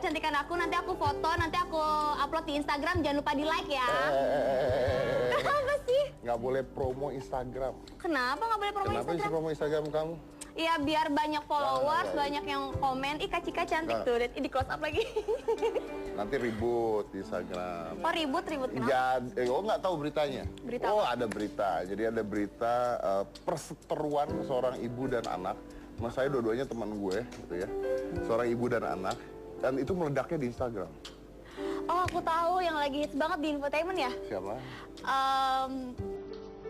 kecantikan aku, nanti aku foto, nanti aku upload di Instagram, jangan lupa di like ya. Kenapa sih? Nggak boleh promo Instagram. Kenapa nggak boleh promo Kenapa Instagram? sih promo Instagram kamu? Iya, biar banyak followers, banyak yang komen. Ih, Kak Cika cantik tuh, di close up lagi. Nanti ribut di Instagram. Oh, ribut kenapa? Ya, oh nggak tahu beritanya? Berita oh, apa? ada berita. Jadi ada berita perseteruan seorang ibu dan anak. Mas saya dua-duanya teman gue, gitu ya. Seorang ibu dan anak. Dan itu meledaknya di Instagram. Oh, aku tahu yang lagi hits banget di infotainment ya. Siapa?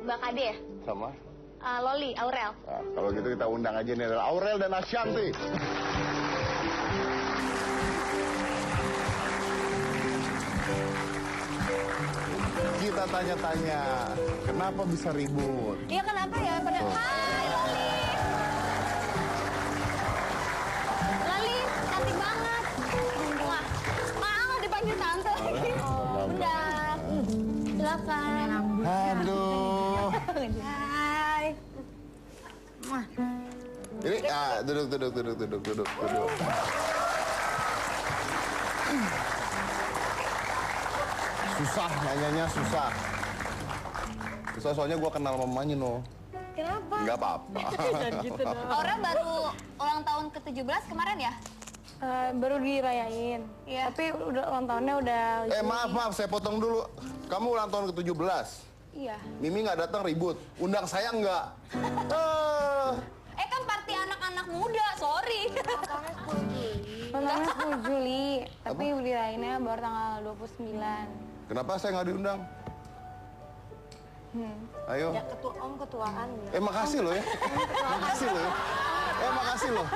Mbak Kade ya? Sama? Loli, Aurel. Nah, kalau gitu kita undang aja nih adalah Aurel dan Ashanti. Kita tanya-tanya, kenapa bisa ribut? Iya, kenapa ya? Hai, Loli. Loli, cantik banget. Wah, maaf dipanggil tante. Oh, bunda. Silakan. Aduh. Hai. Ini, duduk. Susah, nanyanya susah. Susah soalnya gue kenal mamanya, no. Kenapa? Nggak apa-apa. Gitu dong. Aurel baru ulang tahun ke-17 kemarin ya? Baru dirayain. Iya. Tapi udah ulang tahunnya udah. Maaf, saya potong dulu. Kamu ulang tahun ke-17. Iya. Mimi nggak datang ribut. Undang saya nggak? Kan party anak-anak muda, sorry. Ulang tahunnya 10 Juli. Tapi dirayainnya baru tanggal 29. Kenapa saya nggak diundang? Ayo. Ya ketuaan. Makasih loh ya. Makasih loh ya. Makasih loh.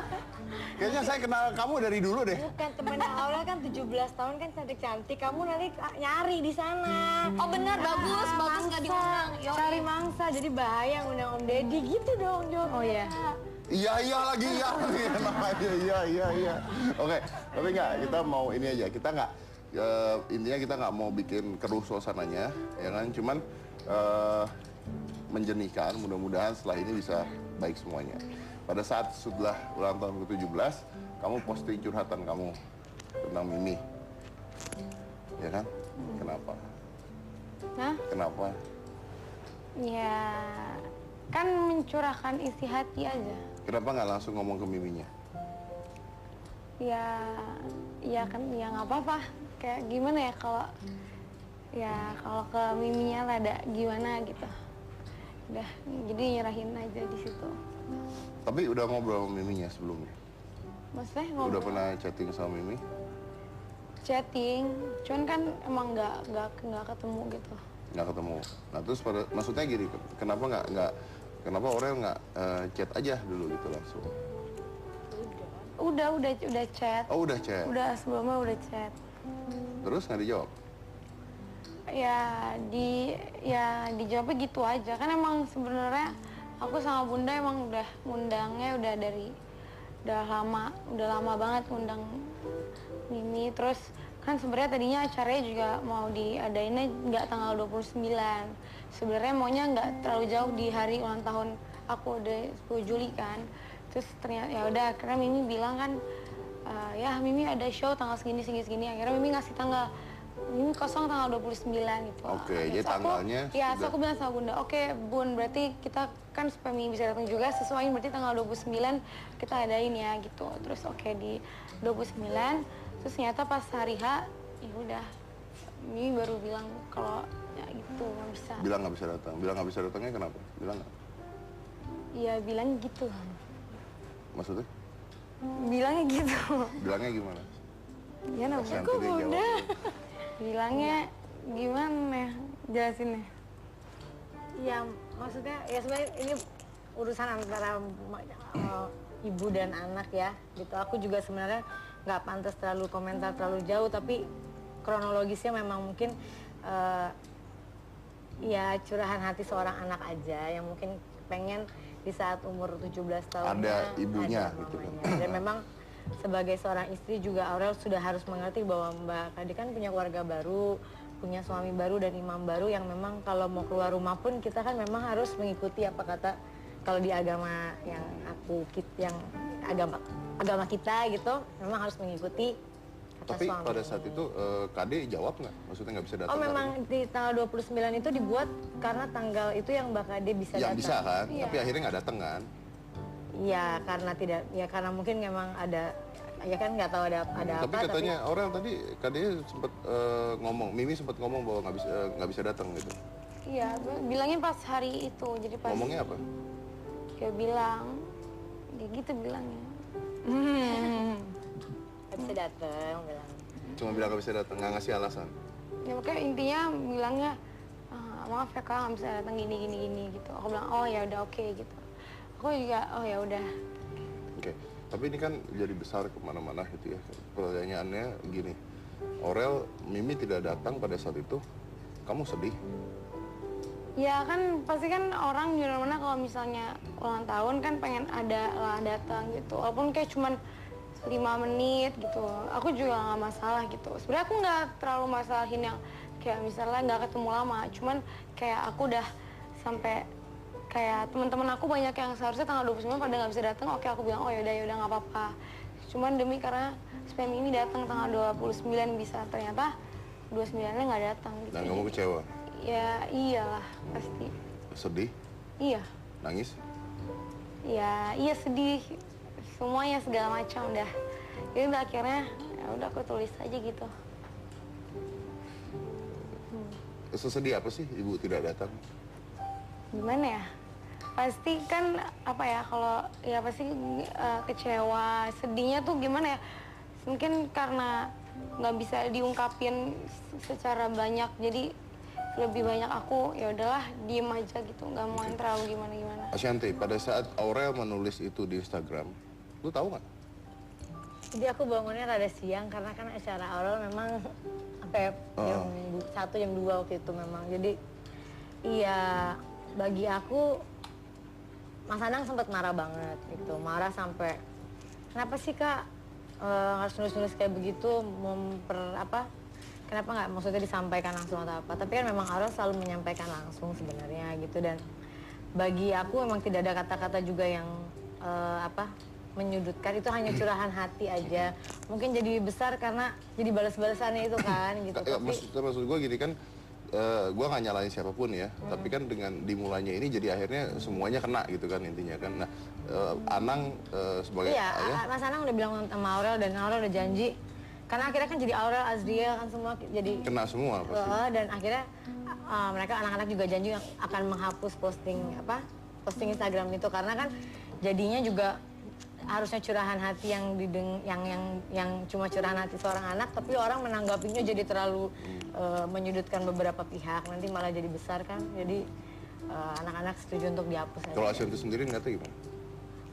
Kayaknya saya kenal kamu dari dulu deh. Bukan, temennya Aurel kan 17 tahun kan cantik-cantik. Kamu nanti nyari di sana. Oh benar, bagus nggak diundang. Yoi. Cari mangsa, jadi bahaya undang Om Deddy gitu dong, Jo. Oh iya. Iya lagi iya. Iya. Oke, tapi nggak, kita mau ini aja. Kita nggak, intinya kita nggak mau bikin keruh suasananya, ya kan? Cuman menjenihkan. Mudah-mudahan setelah ini bisa baik semuanya. Pada saat setelah ulang tahun ke-17, kamu posting curhatan kamu tentang Mimi, ya kan? Kenapa? Hah? Kenapa? Ya kan mencurahkan isi hati aja. Kenapa nggak langsung ngomong ke Miminya? Ya kan ya nggak apa-apa. Kayak gimana ya kalau ke Miminya rada gimana gitu. Udah, jadi nyerahin aja di situ. Tapi udah ngobrol sama Miminya sebelumnya? Maksudnya ngobrol? Udah pernah chatting sama Mimi? Chatting, cuman kan emang nggak ketemu gitu. Nggak ketemu. Nah terus maksudnya gini, kenapa kenapa Aurel nggak chat aja dulu gitu langsung? Udah chat. Oh udah chat. Udah sebelumnya udah chat. Terus nggak dijawab? Ya dijawabnya gitu aja. Kan emang sebenarnya aku sama Bunda emang udah ngundangnya udah lama banget ngundang Mimi. Terus kan sebenarnya tadinya acaranya juga mau diadainnya nggak tanggal 29. Sebenarnya maunya nggak terlalu jauh di hari ulang tahun aku, udah 10 Juli kan. Terus ternyata ya udah, karena Mimi bilang kan ya Mimi ada show tanggal segini. Akhirnya Mimi ngasih tanggal Mimi kosong tanggal 29 gitu. Oke, jadi tanggalnya ya, so aku bilang sama Bunda, oke Bun, berarti kita kan supaya Mimi bisa datang juga, sesuaiin berarti tanggal 29 kita adain ya gitu. Terus oke, di 29, terus ternyata pas hari H, ya udah Mimi baru bilang kalau ya gitu nggak bisa. Bilang nggak bisa datang. Bilang nggak bisa datangnya kenapa? Bilang nggak? Iya bilang gitu. Maksudnya? Bilangnya gitu. Bilangnya gimana? Ya namanya Ashanti kok dia Bunda. jawab. Bilangnya gimana jelasinnya? Ya maksudnya ya sebenarnya ini urusan antara ibu dan anak ya gitu. Aku juga sebenarnya nggak pantas terlalu komentar terlalu jauh, tapi kronologisnya memang mungkin ya curahan hati seorang anak aja yang mungkin pengen di saat umur 17 tahun ada ibunya ada gitu kan. dan memang sebagai seorang istri juga Aurel sudah harus mengerti bahwa Mbak Kade kan punya keluarga baru, punya suami baru dan imam baru yang memang kalau mau keluar rumah pun kita kan memang harus mengikuti apa kata kalau di agama yang agama kita gitu, memang harus mengikuti Tapi suami. pada saat itu KD jawab nggak? Maksudnya nggak bisa datang? Oh hari memang ini? di tanggal 29 itu dibuat karena tanggal itu yang Mbak Kade bisa Ya datang. bisa kan, Iya. tapi akhirnya nggak datang kan? Iya karena tidak, ya karena mungkin memang ada, ya kan nggak tahu ada Tapi apa. katanya Aurel tadi KD sempat ngomong, Mimi sempat ngomong bahwa nggak bisa datang gitu. Iya, bilangnya pas hari itu. Jadi pas Ngomongnya apa? dia bilang, dia gitu bilangnya. Nggak bisa datang bilang. Cuma bilang nggak bisa datang, nggak ngasih alasan. Ya makanya intinya bilangnya, "Ah, maaf ya kak nggak bisa datang gini gitu." Aku bilang, oh ya udah oke gitu. Aku juga oh ya udah. Oke, tapi ini kan jadi besar kemana-mana gitu ya. Pertanyaannya gini, Aurel, Mimi tidak datang pada saat itu, kamu sedih? Ya kan pasti kan orang di mana kalau misalnya ulang tahun kan pengen ada lah datang gitu. Walaupun kayak cuman 5 menit gitu. Aku juga nggak masalah gitu. Sebenarnya aku nggak terlalu masalahin yang kayak misalnya nggak ketemu lama. Cuman kayak aku udah sampai kayak teman-teman aku banyak yang seharusnya tanggal 29 pada nggak bisa datang. Oke aku bilang oh yaudah nggak apa-apa. Cuman demi karena spam ini datang tanggal 29 bisa ternyata 29-nya nggak datang gitu. Dan kamu kecewa? Ya iyalah pasti. Sedih? Iya. Nangis? Ya iya sedih. Semuanya segala macam udah. Jadi udah akhirnya ya udah aku tulis aja gitu. Sesedih apa sih ibu tidak datang? Gimana ya? Pasti kan apa ya kalau ya pasti kecewa, sedihnya tuh gimana ya? Mungkin karena nggak bisa diungkapin secara banyak, jadi lebih banyak aku ya udahlah diem aja gitu, nggak mau yang terlalu gimana. Ashanti, pada saat Aurel menulis itu di Instagram, lu tahu nggak? Jadi aku bangunnya rada siang karena kan acara Aurel memang sampai jam 1 jam 2 waktu itu memang. Jadi iya bagi aku Mas Anang sempat marah banget gitu. Marah sampai kenapa sih Kak harus nulis-nulis kayak begitu kenapa nggak maksudnya disampaikan langsung atau apa. Tapi kan memang Aurel selalu menyampaikan langsung sebenarnya gitu. Dan bagi aku memang tidak ada kata-kata juga yang menyudutkan, itu hanya curahan hati aja. Mungkin jadi besar karena jadi balas-balasannya itu kan gitu. Maksud gue gini kan, gue nggak nyalain siapapun ya, tapi kan dengan dimulainya ini jadi akhirnya semuanya kena gitu kan intinya kan. Nah, Anang sebagai iya, ayah, Mas Anang udah bilang sama Aurel dan Aurel udah janji. Karena akhirnya kan jadi Aurel, Azriel kan semua jadi kena semua pasti. dan akhirnya mereka anak-anak juga janji akan menghapus posting Instagram itu karena kan jadinya juga harusnya curahan hati yang cuma curahan hati seorang anak, tapi orang menanggapinya jadi terlalu menyudutkan beberapa pihak, nanti malah jadi besar kan. Jadi anak-anak setuju untuk dihapus aja. Kalau Ashanti sendiri ngeliatnya gimana?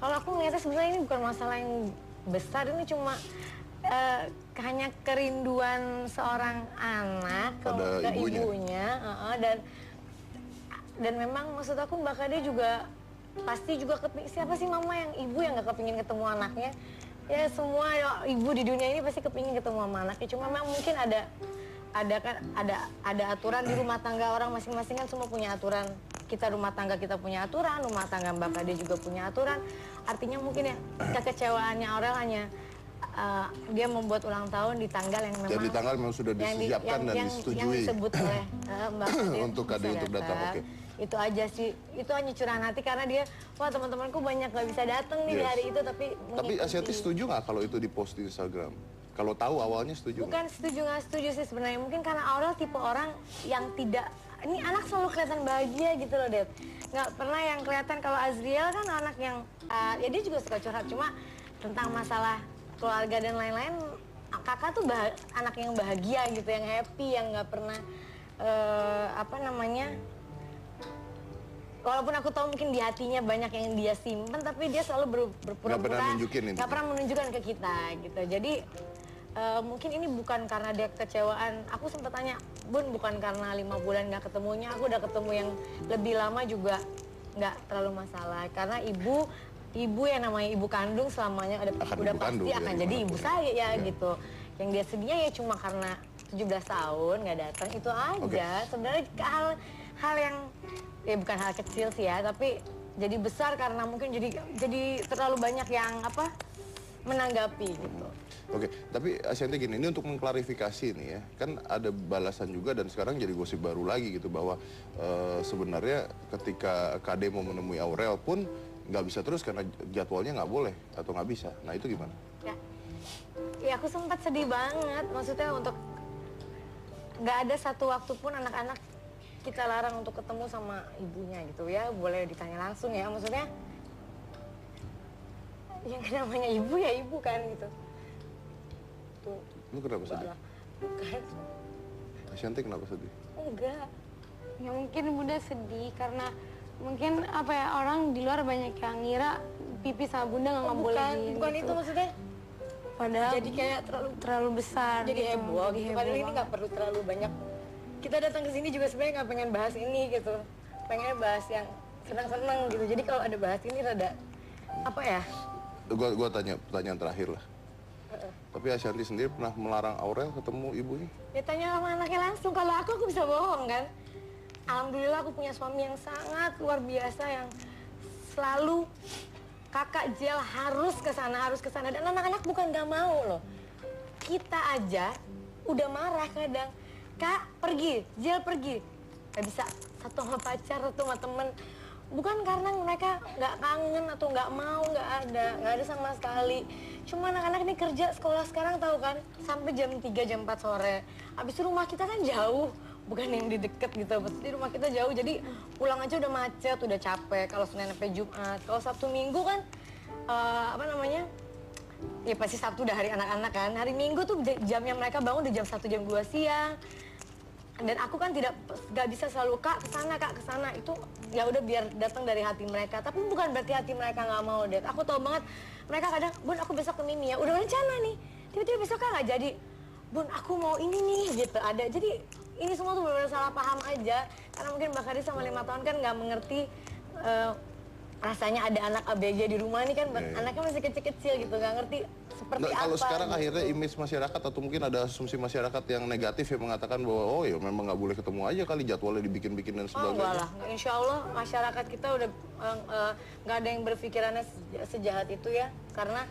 Kalau aku ngeliatnya sebenarnya ini bukan masalah yang besar, ini cuma hanya kerinduan seorang anak ke ibunya, dan memang maksud aku Mbak Kade juga pasti juga siapa sih mama yang ibu yang nggak kepingin ketemu anaknya? Ya semua ibu di dunia ini pasti kepingin ketemu sama anaknya. Cuma memang mungkin ada aturan di rumah tangga orang masing-masing kan, semua punya aturan. Kita rumah tangga kita punya aturan, rumah tangga Mbak Kade juga punya aturan. Artinya mungkin ya kekecewaannya Aurel hanya dia membuat ulang tahun di tanggal yang memang Jadi tanggal memang sudah disiapkan dan disetujui. yang disebut oleh Mbak Kade Untuk Kade untuk datang, oke. Itu aja sih, itu hanya curahan hati karena dia, wah teman-temanku banyak gak bisa datang nih di hari itu, tapi Ashanti setuju nggak kalau itu dipost di Instagram? Kalau tahu awalnya setuju nggak? bukan setuju nggak setuju sih sebenarnya, mungkin karena Aurel tipe orang yang tidak, ini anak selalu kelihatan bahagia gitu loh Det, nggak pernah yang kelihatan. Kalau Azriel kan anak yang ya dia juga suka curhat, cuma tentang masalah keluarga dan lain-lain, kakak tuh anak yang bahagia gitu, yang happy, yang nggak pernah walaupun aku tahu mungkin di hatinya banyak yang dia simpen, tapi dia selalu berpura-pura nggak pernah menunjukkan ke kita gitu. Jadi mungkin ini bukan karena dia kecewaan. Aku sempat tanya, Bun, bukan karena 5 bulan nggak ketemunya, aku udah ketemu yang lebih lama juga nggak terlalu masalah. Karena ibu yang namanya ibu kandung selamanya udah pasti akan jadi ibu saya ya gitu. Yang dia sedihnya ya cuma karena 17 tahun nggak datang, itu aja. Sebenarnya hal yang ya bukan hal kecil sih ya, tapi jadi besar karena mungkin jadi terlalu banyak yang menanggapi gitu. Oke, tapi Ashanti gini, ini untuk mengklarifikasi nih ya, kan ada balasan juga dan sekarang jadi gosip baru lagi gitu bahwa sebenarnya ketika KD mau menemui Aurel pun nggak bisa terus karena jadwalnya nggak boleh atau nggak bisa. Nah itu gimana? Ya aku sempat sedih banget, maksudnya untuk nggak ada satu waktu pun anak-anak kita larang untuk ketemu sama ibunya gitu ya, boleh ditanya langsung ya, maksudnya yang namanya ibu ya ibu kan gitu. Tuh. Lu kenapa sedih? Bukan. Ashanti kenapa sedih? Enggak. Ya mungkin bunda sedih karena mungkin apa ya, orang di luar banyak yang ngira pipi sama bunda nggak ngebolehin. Bukan gitu. itu maksudnya. Padahal Jadi kayak terlalu besar. jadi gitu. heboh Jadi gitu. heboh Padahal ini banget. nggak perlu terlalu banyak. Kita datang ke sini juga sebenarnya nggak pengen bahas ini gitu. Pengen bahas yang senang-senang gitu. Jadi kalau ada bahas ini rada apa ya? Gua tanya pertanyaan terakhir lah. Tapi Ashanti sendiri pernah melarang Aurel ketemu ibunya? Ya tanya sama anaknya langsung. Kalau aku bisa bohong kan. Alhamdulillah aku punya suami yang sangat luar biasa yang selalu kakak Jel harus ke sana dan anak-anak bukan gak mau loh. Kita aja udah marah kadang. Kak pergi, Jel pergi. Gak bisa satu sama pacar, satu sama temen. Bukan karena mereka nggak kangen atau nggak mau, nggak ada sama sekali. Cuma anak-anak ini kerja sekolah sekarang tahu kan, sampai jam 3 jam 4 sore. Habis itu rumah kita kan jauh, bukan yang di deket gitu. Pasti rumah kita jauh, jadi pulang aja udah macet, udah capek. Kalau Senin sampai Jumat, kalau Sabtu Minggu kan ya pasti Sabtu udah hari anak-anak kan. Hari Minggu tuh jamnya mereka bangun udah jam 1 jam 2 siang. Dan aku kan nggak bisa selalu kak kesana itu ya udah biar datang dari hati mereka, tapi bukan berarti hati mereka nggak mau deh. Aku tahu banget mereka kadang, Bun aku besok ke Mimi ya, udah rencana nih, tiba-tiba besok kan nggak jadi, Bun aku mau ini nih gitu ada. Jadi ini semua tuh benar-benar salah paham aja karena mungkin Mbak Kadi sama 5 tahun kan nggak mengerti rasanya ada anak ABG di rumah nih kan. Anaknya masih kecil-kecil gitu, nggak ngerti seperti apa. Kalau sekarang gitu. akhirnya image masyarakat atau mungkin ada asumsi masyarakat yang negatif yang mengatakan bahwa oh ya memang nggak boleh ketemu aja kali, jadwalnya dibikin-bikin dan Oh sebagainya. enggak lah, insya Allah masyarakat kita udah nggak ada yang berpikirannya sejahat itu ya. Karena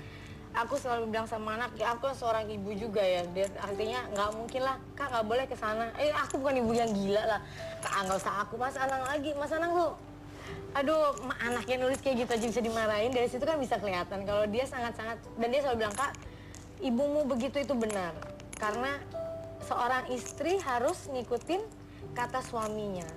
aku selalu bilang sama anak, ya aku kan seorang ibu juga ya. Artinya nggak mungkin lah, kak nggak boleh ke sana. Aku bukan ibu yang gila lah. Kak nggak usah aku, Mas Anang lagi. Mas Anang tuh, aduh anaknya nulis kayak gitu aja bisa dimarahin. Dari situ kan bisa kelihatan kalau dia sangat-sangat, dan dia selalu bilang, Kak, ibumu begitu itu benar. Karena seorang istri harus ngikutin kata suaminya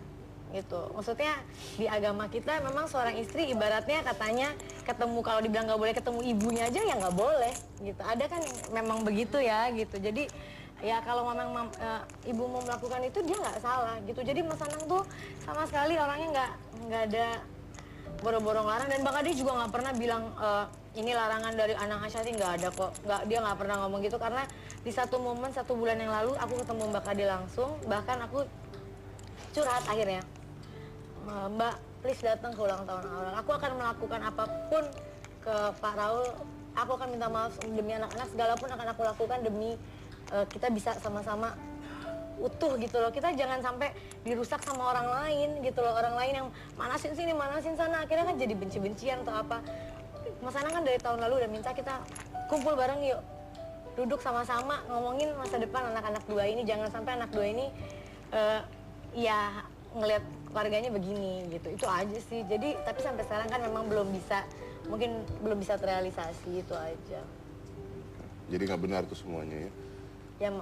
gitu. Maksudnya di agama kita memang seorang istri ibaratnya katanya ketemu, kalau dibilang nggak boleh ketemu ibunya aja ya nggak boleh gitu. Ada kan yang memang begitu ya gitu. Jadi ya kalau memang ibu mau melakukan itu dia nggak salah gitu. Jadi Mas Anang tuh sama sekali orangnya nggak ada boro-boro larang, dan Bang Adi juga nggak pernah bilang ini larangan dari Anang Ashanti, nggak ada kok. Dia nggak pernah ngomong gitu karena di satu momen 1 bulan yang lalu aku ketemu Mbak Adi langsung, bahkan aku curhat akhirnya, Mbak please datang ke ulang tahun Aurel. Aku akan melakukan apapun ke Pak Raul. Aku akan minta maaf demi anak-anak, segala pun akan aku lakukan demi kita bisa sama-sama utuh gitu loh. Kita jangan sampai dirusak sama orang lain gitu loh. Orang lain yang manasin sini, manasin sana, akhirnya kan jadi benci-bencian atau apa. Mas Anang kan dari tahun lalu udah minta kita kumpul bareng yuk. Duduk sama-sama ngomongin masa depan anak-anak 2 ini. Jangan sampai anak 2 ini ya ngelihat keluarganya begini gitu. Itu aja sih. Jadi tapi sampai sekarang kan memang mungkin belum bisa terrealisasi, itu aja. Jadi nggak benar tuh semuanya ya? Ya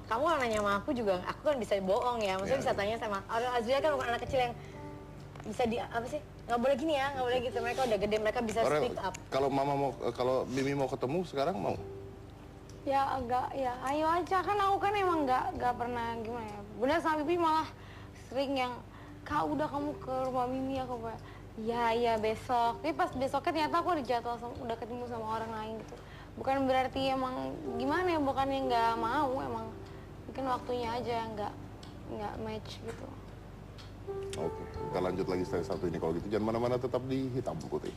kamu nanya sama aku juga, aku kan bisa bohong ya. Maksudnya bisa tanya sama Aurel Azria kan bukan anak kecil yang bisa apa sih, nggak boleh gini ya, nggak boleh gitu. Mereka udah gede, mereka bisa Aurel, speak up. kalau Mimi mau ketemu sekarang mau? Ya agak, ya ayo aja, kan aku kan emang nggak pernah gimana ya. Bunda sama Bibi malah sering yang, Kak udah kamu ke rumah Mimi, aku kayak ya besok. Tapi pas besoknya ternyata aku udah jadwal udah ketemu sama orang lain gitu. Bukan berarti emang gimana ya, bukannya nggak mau, emang mungkin waktunya aja nggak match gitu. Oke, kita lanjut lagi setelah 1 ini kalau gitu. Jangan mana-mana, tetap di Hitam Putih.